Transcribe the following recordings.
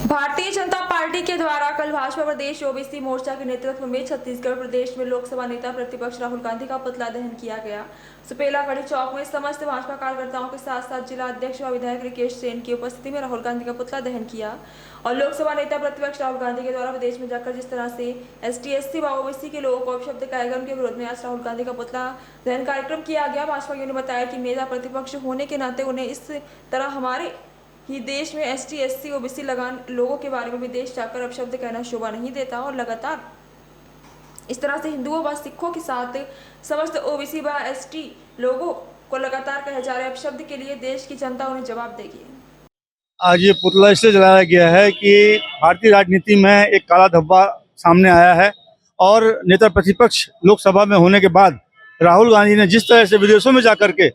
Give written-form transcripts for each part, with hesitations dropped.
Bharatiya Janata party के द्वारा कल भाजपा प्रदेश ओबीसी मोर्चा के नेतृत्व में छत्तीसगढ़ प्रदेश में लोकसभा नेता प्रतिपक्ष राहुल गांधी का पुतला दहन किया गया। सुपेला गढ़ी चौक में समस्त भाजपा कार्यकर्ताओं के साथ साथ जिला अध्यक्ष व विधायक रिकेश सेन की उपस्थिति में राहुल गांधी का पुतला दहन किया। और लोकसभा नेता प्रतिपक्ष राहुल गांधी के द्वारा विदेश में जाकर जिस तरह से ST/SC व ओबीसी के लोगों को अपशब्द कहे गए, उनके विरोध में आज राहुल गांधी का पुतला दहन कार्यक्रम किया गया। भाजपा ने बताया कि नेता प्रतिपक्ष होने के नाते उन्हें इस तरह हमारे ही देश में ST/SC ओबीसी लगान लोगों के बारे में विदेश जाकर अपशब्द कहना शोभा नहीं देता और लगातार इस तरह से हिंदुओं व सिखों के साथ समस्त ओबीसी व ST लोगों को लगातार कहे जा रहे अपशब्द के लिए देश की जनता उन्हें जवाब देगी। आज ये पुतला इसलिए जलाया गया है कि भारतीय राजनीति में एक काला धब्बा सामने आया है और नेता प्रतिपक्ष लोकसभा में होने के बाद राहुल गांधी ने जिस तरह से विदेशों में जाकर के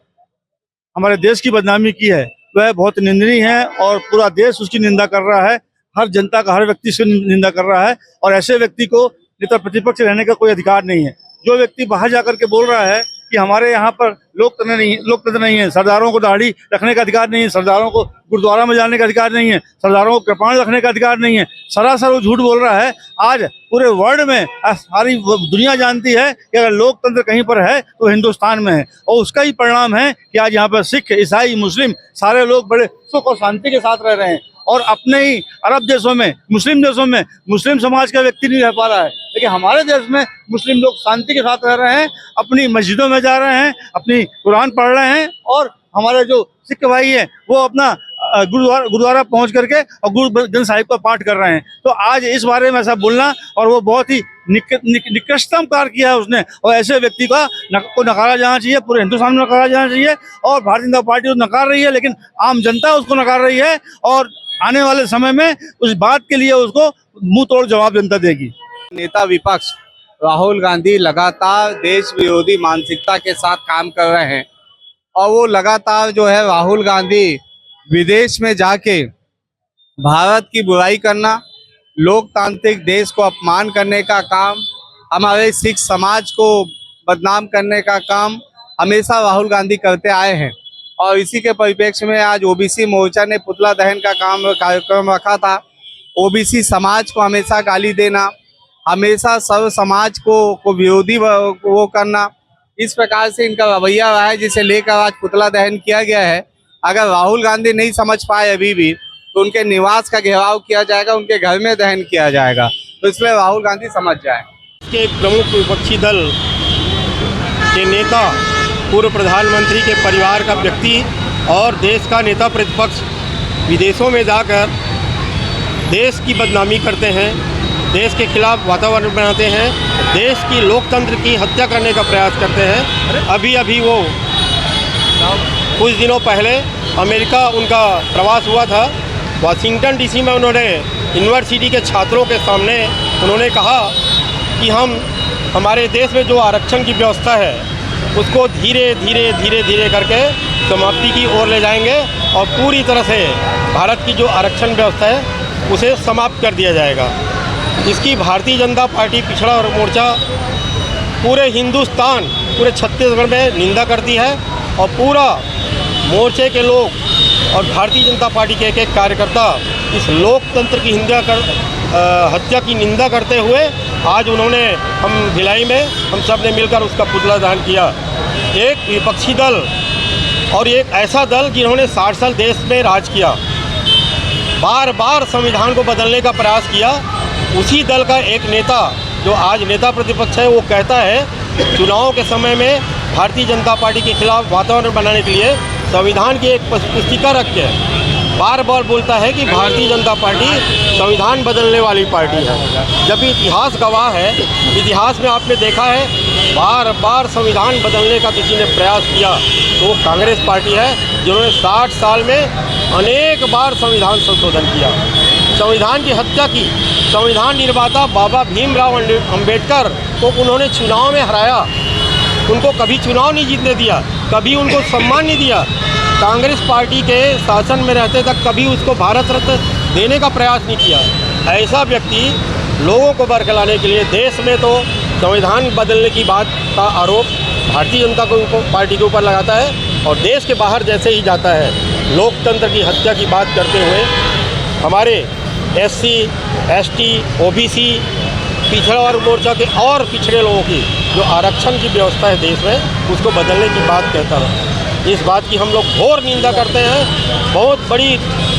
हमारे देश की बदनामी की है वह बहुत निंदनीय है और पूरा देश उसकी निंदा कर रहा है। हर जनता का, हर व्यक्ति उसकी निंदा कर रहा है और ऐसे व्यक्ति को नेता प्रतिपक्ष रहने का कोई अधिकार नहीं है। जो व्यक्ति बाहर जाकर के बोल रहा है कि हमारे यहाँ पर लोकतंत्र नहीं है, सरदारों को दाढ़ी रखने का अधिकार नहीं है, सरदारों को गुरुद्वारा में जाने का अधिकार नहीं है, सरदारों को कृपाण रखने का अधिकार नहीं है, सरासर वो झूठ बोल रहा है। आज पूरे वर्ल्ड में सारी दुनिया जानती है कि अगर लोकतंत्र कहीं पर है तो हिंदुस्तान में है और उसका ही परिणाम है कि आज यहाँ पर सिख, ईसाई, मुस्लिम सारे लोग बड़े सुख और शांति के साथ रह रहे हैं। और अपने ही अरब देशों में, मुस्लिम देशों में मुस्लिम समाज का व्यक्ति नहीं रह पा रहा है, लेकिन हमारे देश में मुस्लिम लोग शांति के साथ रह रहे हैं, अपनी मस्जिदों में जा रहे हैं, अपनी कुरान पढ़ रहे हैं और हमारे जो सिख भाई हैं वो अपना गुरुद्वारा पहुंच करके और गुरु ग्रंथ साहिब का पाठ कर रहे हैं। तो आज इस बारे में ऐसा बोलना और वो बहुत ही निकृष्टतम कार्य किया है उसने और ऐसे व्यक्ति को नकारा जाना चाहिए, पूरे हिंदुस्तान में नकारा जाना चाहिए और भारतीय जनता पार्टी उसको नकार रही है, लेकिन आम जनता उसको नकार रही है और आने वाले समय में उस बात के लिए उसको मुंह तोड़ जवाब जनता देगी। नेता विपक्ष राहुल गांधी लगातार देश विरोधी मानसिकता के साथ काम कर रहे हैं और वो लगातार जो है राहुल गांधी विदेश में जाके भारत की बुराई करना, लोकतांत्रिक देश को अपमान करने का काम, हमारे सिख समाज को बदनाम करने का काम हमेशा राहुल गांधी करते आए हैं। और इसी के परिप्रेक्ष्य में आज ओबीसी मोर्चा ने पुतला दहन का कार्यक्रम रखा था। ओबीसी समाज को हमेशा गाली देना, हमेशा सर्व समाज को विरोधी वो करना, इस प्रकार से इनका रवैया रहा है, जिसे लेकर आज पुतला दहन किया गया है। अगर राहुल गांधी नहीं समझ पाए अभी भी तो उनके निवास का घेराव किया जाएगा, उनके घर में दहन किया जाएगा। तो इसलिए राहुल गांधी समझ जाए। के प्रमुख विपक्षी दल के नेता, पूर्व प्रधानमंत्री के परिवार का व्यक्ति और देश का नेता प्रतिपक्ष विदेशों में जाकर देश की बदनामी करते हैं, देश के खिलाफ वातावरण बनाते हैं, देश की लोकतंत्र की हत्या करने का प्रयास करते हैं। अभी वो कुछ दिनों पहले अमेरिका उनका प्रवास हुआ था। वाशिंगटन DC में उन्होंने यूनिवर्सिटी के छात्रों के सामने उन्होंने कहा कि हम हमारे देश में जो आरक्षण की व्यवस्था है उसको धीरे धीरे करके समाप्ति की ओर ले जाएंगे और पूरी तरह से भारत की जो आरक्षण व्यवस्था है उसे समाप्त कर दिया जाएगा। इसकी भारतीय जनता पार्टी पिछड़ा मोर्चा पूरे हिंदुस्तान, पूरे छत्तीसगढ़ में निंदा करती है और पूरा मोर्चे के लोग और भारतीय जनता पार्टी के एक कार्यकर्ता इस लोकतंत्र की हत्या की निंदा करते हुए आज उन्होंने हम भिलाई में हम सब ने मिलकर उसका पुतला दहन किया। एक विपक्षी दल और एक ऐसा दल जिन्होंने 60 साल देश में राज किया, बार बार संविधान को बदलने का प्रयास किया, उसी दल का एक नेता जो आज नेता प्रतिपक्ष है वो कहता है चुनाव के समय में भारतीय जनता पार्टी के खिलाफ वातावरण बनाने के लिए संविधान की एक पुस्तिका रख के बार बार बोलता है कि भारतीय जनता पार्टी संविधान बदलने वाली पार्टी है, जबकि इतिहास गवाह है। इतिहास में आपने देखा है बार बार संविधान बदलने का किसी ने प्रयास किया तो वो कांग्रेस पार्टी है, जिन्होंने 60 साल में अनेक बार संविधान संशोधन किया, संविधान की हत्या की। संविधान निर्माता बाबा भीमराव अंबेडकर को उन्होंने चुनाव में हराया, उनको कभी चुनाव नहीं जीतने दिया, कभी उनको सम्मान नहीं दिया। कांग्रेस पार्टी के शासन में रहते तक कभी उसको भारत रत्न देने का प्रयास नहीं किया। ऐसा व्यक्ति लोगों को बरगलाने के लिए देश में तो संविधान बदलने की बात का आरोप भारतीय जनता पार्टी के ऊपर लगाता है और देश के बाहर जैसे ही जाता है लोकतंत्र की हत्या की बात करते हुए हमारे SC, ST, OBC, पिछड़ा वर्ग मोर्चा के और पिछड़े लोगों की जो आरक्षण की व्यवस्था है देश में, उसको बदलने की बात कहता है। इस बात की हम लोग घोर निंदा करते हैं। बहुत बड़ी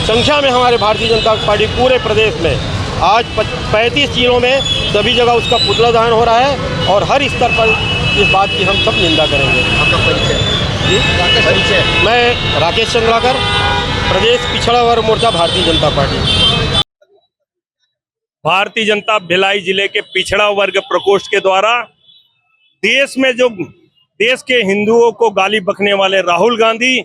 संख्या में हमारे भारतीय जनता पार्टी पूरे प्रदेश में आज 35 जिलों में सभी जगह उसका पुतला दहन हो रहा है और हर स्तर पर इस बात की हम सब निंदा करेंगे। आपका परिचय जी, परिचय मैं राकेश चंद्राकर, प्रदेश पिछड़ा वर्ग मोर्चा भारतीय जनता पार्टी। भारतीय जनता भिलाई जिले के पिछड़ा वर्ग प्रकोष्ठ के द्वारा देश में जो देश के हिंदुओं को गाली बकने वाले राहुल गांधी,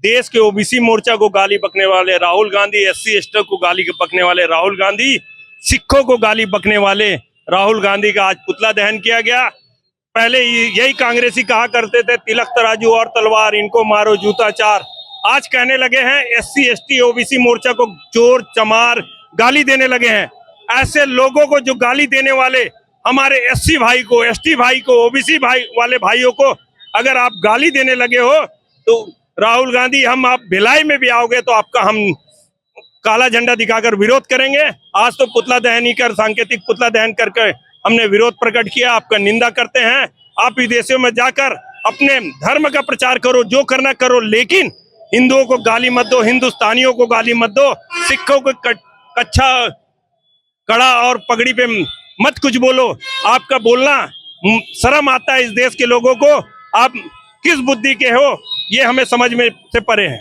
देश के ओबीसी मोर्चा को गाली बकने वाले राहुल गांधी, SC ST को गाली बकने वाले राहुल गांधी, सिखों को गाली बकने वाले राहुल गांधी का आज पुतला दहन किया गया। पहले यही कांग्रेसी कहा करते थे तिलक तराजू और तलवार, इनको मारो जूता चार। आज कहने लगे हैं SC ST OBC मोर्चा को चोर चमार गाली देने लगे हैं। ऐसे लोगों को जो गाली देने वाले हमारे SC भाई को, ST भाई को, OBC भाई वाले भाइयों को अगर आप गाली देने लगे हो तो राहुल गांधी, हम आप भिलाई में भी आओगे तो आपका हम काला झंडा दिखाकर विरोध करेंगे। आज तो पुतला दहन ही कर, सांकेतिक पुतला दहन करके हमने विरोध प्रकट किया, आपका निंदा करते हैं। आप विदेशों में जाकर अपने धर्म का प्रचार करो, जो करना करो, लेकिन हिंदुओं को गाली मत दो, हिंदुस्तानियों को गाली मत दो, सिखों को कच्छा कड़ा और पगड़ी पे मत कुछ बोलो। आपका बोलना शर्म आता है इस देश के लोगों को। आप किस बुद्धि के हो ये हमें समझ में से परे है।